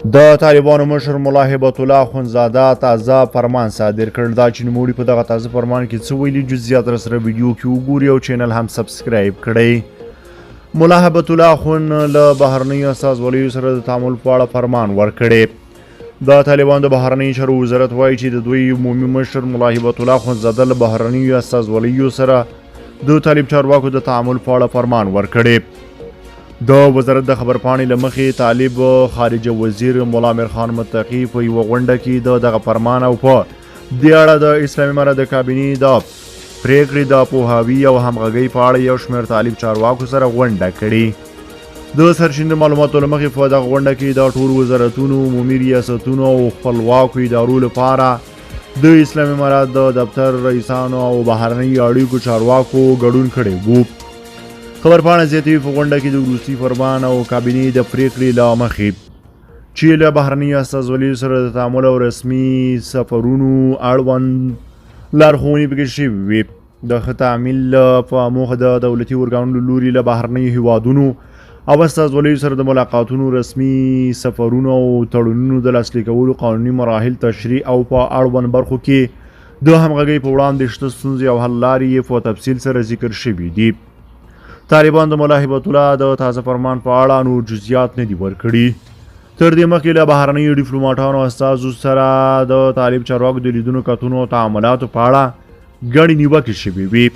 د طالبانو مشر ملا هبت الله اخندزاده تازه فرمان صادر کړ. دا چې نوموړي په دغه تازه فرمان کې څه ویلي جزئیات سره ویډیو کې وګورئ او چینل هم سبسکرایب کړئ. ملا هبت الله اخوند له بهرنیو استازولیو سره د تعامل په اړه فرمان ورکړی. د طالبانو د بهرنیو چارو وزارت وایي چې د دوی عمومي مشر ملا هبت الله اخندزاده له بهرنیو استازولیو سره د طالب چارواکو د تعامل په اړه فرمان ورکړی. د وزارت د خبرپاڼې له مخې طالب خارجه وزیر مولا امیر خان متقي په یوه غونډه کې دغه فرمان او په دې اړه د اسلامي امارت د کابینې د پریکړې د پوهاوي او همغږۍ په اړه یو شمېر طالب چارواکو سره غونډه کړې. د سرچینو د معلوماتو له مخې په دغه غونډه کې د ټولو وزارتونو، عمومي ریاستونو او خپلواکو ادارو لپاره د اسلامي امارت د دفتر رئیسانو او بهرنیو اړیکو چارواکو ګډون کړی و. خبرپاڼه زیاتوي په غونډه کې د وروستي فرمان او کابینې د پریکړې له مخې چې له بهرنیو استازولیو سره د تعامل او رسمي سفرونو اړوند لارښوونې پکې شوې وې. د ښه تعامل په موخه د دولتي ارګانونو له لوري له بهرنیو هیوادونو او استازولیو سره د ملاقاتونو، رسمي سفرونو او تړونونو د لاسلیک کولو قانوني مراحل تشریح او په اړوند برخو کې د همغږۍ په وړاندې شته ستونزې او حل لارې په تفصیل سره ذکر شوي دي. طالبان د ملا هبت الله د تازه فرمان په اړه نور جزئیات نه دي ورکړي. تر دې مخکې له بهرنیو ډیپلوماټانو استازو سره د طالب چارواکو د لیدنو، کتنو او تعاملاتو په اړه ګڼې نیوکې شوې وې.